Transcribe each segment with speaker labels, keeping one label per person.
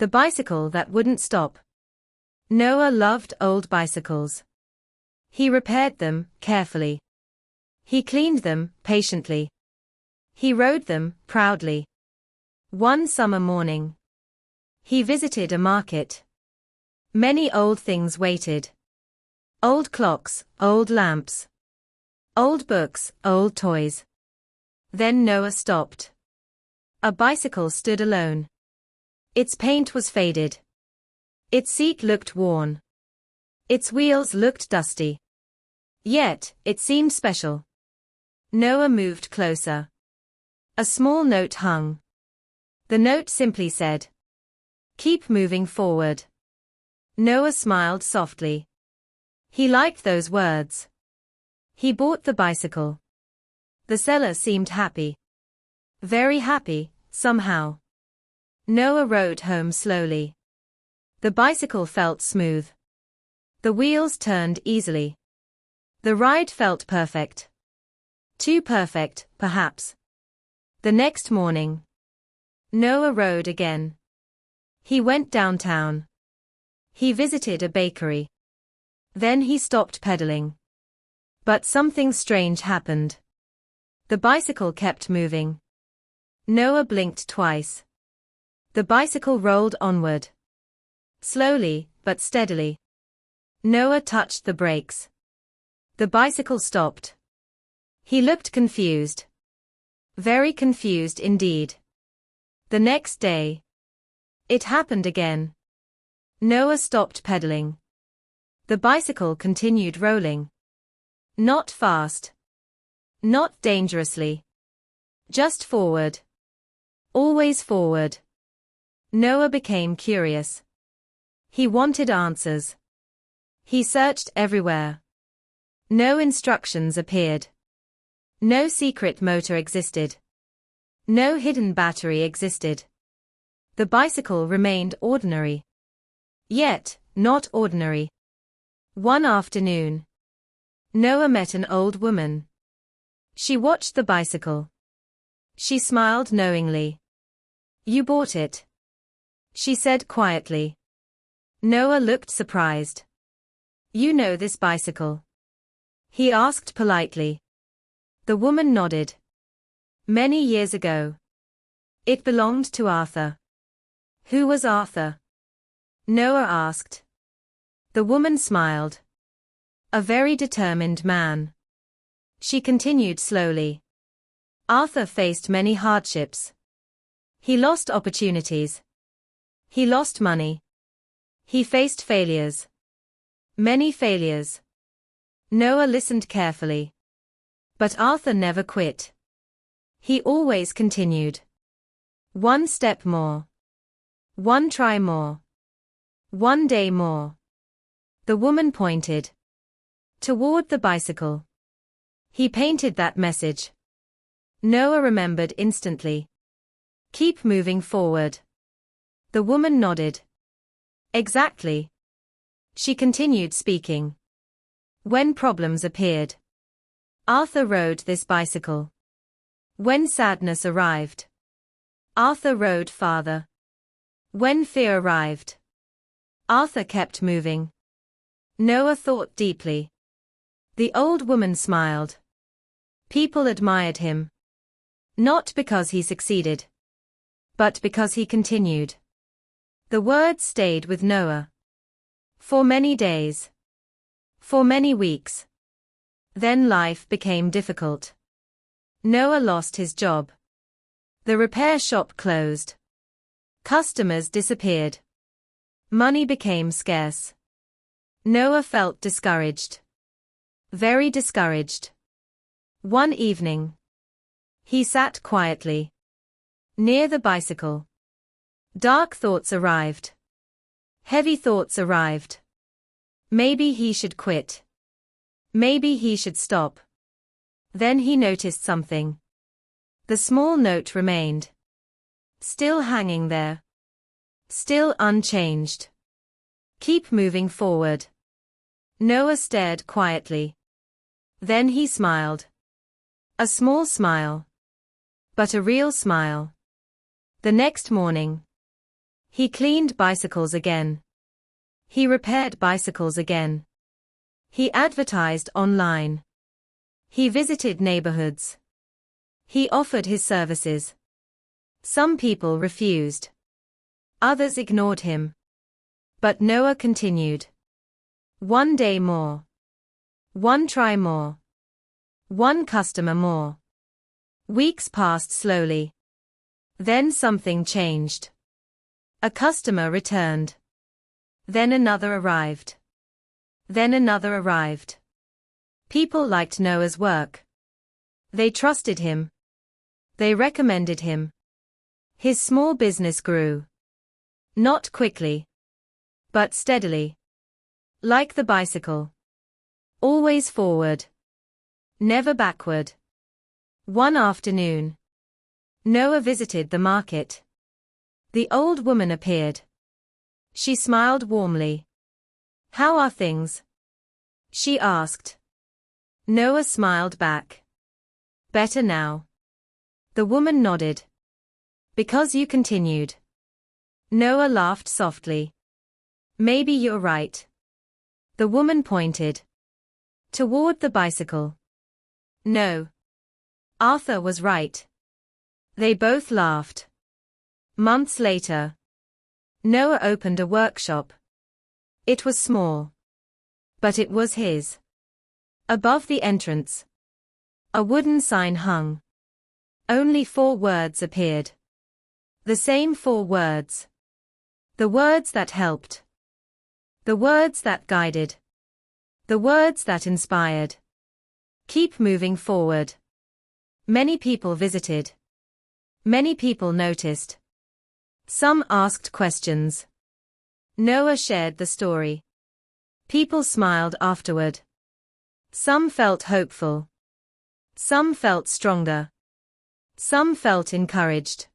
Speaker 1: The bicycle that wouldn't stop. Noah loved old bicycles. He repaired them carefully. He cleaned them patiently. He rode them proudly. One summer morning, he visited a market. Many old things waited. Old clocks, old lamps, old books, old toys. Then Noah stopped. A bicycle stood alone. Its paint was faded. Its seat looked worn. Its wheels looked dusty. Yet, it seemed special. Noah moved closer. A small note hung. The note simply said, "Keep moving forward." Noah smiled softly. He liked those words. He bought the bicycle. The seller seemed happy. Very happy, somehow. Noah rode home slowly. The bicycle felt smooth. The wheels turned easily. The ride felt perfect. Too perfect, perhaps. The next morning, Noah rode again. He went downtown. He visited a bakery. Then he stopped pedaling. But something strange happened. The bicycle kept moving. Noah blinked twice. The bicycle rolled onward. Slowly, but steadily. Noah touched the brakes. The bicycle stopped. He looked confused. Very confused indeed. The next day, it happened again. Noah stopped pedaling. The bicycle continued rolling. Not fast. Not dangerously. Just forward. Always forward. Noah became curious. He wanted answers. He searched everywhere. No instructions appeared. No secret motor existed. No hidden battery existed. The bicycle remained ordinary. Yet, not ordinary. One afternoon, Noah met an old woman. She watched the bicycle. She smiled knowingly. "You bought it," she said quietly. Noah looked surprised. "You know this bicycle?" he asked politely. The woman nodded. "Many years ago. It belonged to Arthur." "Who was Arthur?" Noah asked. The woman smiled. "A very determined man." She continued slowly. "Arthur faced many hardships. He lost opportunities. He lost money. He faced failures. Many failures." Noah listened carefully. But Arthur never quit. He always continued. One step more. One try more. One day more. The woman pointed toward the bicycle. He painted that message. Noah remembered instantly. "Keep moving forward." The woman nodded. "Exactly." She continued speaking. "When problems appeared, Arthur rode this bicycle. When sadness arrived, Arthur rode farther. When fear arrived, Arthur kept moving." Noah thought deeply. The old woman smiled. People admired him. Not because he succeeded, but because he continued. The words stayed with Noah. For many days. For many weeks. Then life became difficult. Noah lost his job. The repair shop closed. Customers disappeared. Money became scarce. Noah felt discouraged. Very discouraged. One evening, he sat quietly near the bicycle. Dark thoughts arrived. Heavy thoughts arrived. Maybe he should quit. Maybe he should stop. Then he noticed something. The small note remained. Still hanging there. Still unchanged. "Keep moving forward." Noah stared quietly. Then he smiled. A small smile. But a real smile. The next morning, He cleaned bicycles again. He repaired bicycles again. He advertised online. He visited neighborhoods. He offered his services. Some people refused. Others ignored him. But Noah continued. One day more. One try more. One customer more. Weeks passed slowly. Then something changed. A customer returned. Then another arrived. Then another arrived. People liked Noah's work. They trusted him. They recommended him. His small business grew. Not quickly. But steadily. Like the bicycle. Always forward. Never backward. One afternoon, Noah visited the market. The old woman appeared. She smiled warmly. How are things? She asked. Noah smiled back. Better now. The woman nodded. Because you continued. Noah laughed softly. Maybe you're right. The woman pointed. Toward the bicycle. No. Arthur was right. They both laughed. Months later, Noah opened a workshop. It was small. But it was his. Above the entrance, a wooden sign hung. Only 4 words appeared. The same 4 words. The words that helped. The words that guided. The words that inspired. Keep moving forward. Many people visited. Many people noticed. Some asked questions. Noah shared the story. People smiled afterward. Some felt hopeful. Some felt stronger. Some felt encouraged.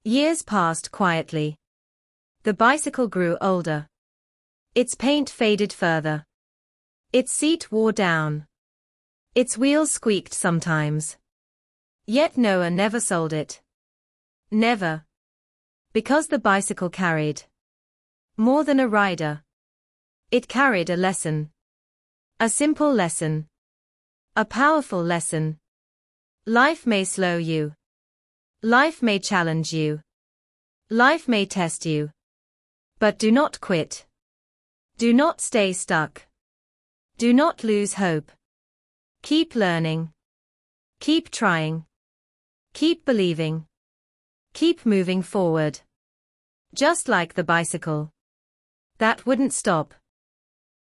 Speaker 1: Years passed quietly. The bicycle grew older. Its paint faded further. Its seat wore down. Its wheels squeaked sometimes. Yet Noah never sold it. Never. Because the bicycle carried more than a rider. It carried a lesson. A simple lesson. A powerful lesson. Life may slow you. Life may challenge you. Life may test you. But do not quit. Do not stay stuck. Do not lose hope. Keep learning. Keep trying. Keep believing. Keep moving forward. Just like the bicycle. That wouldn't stop.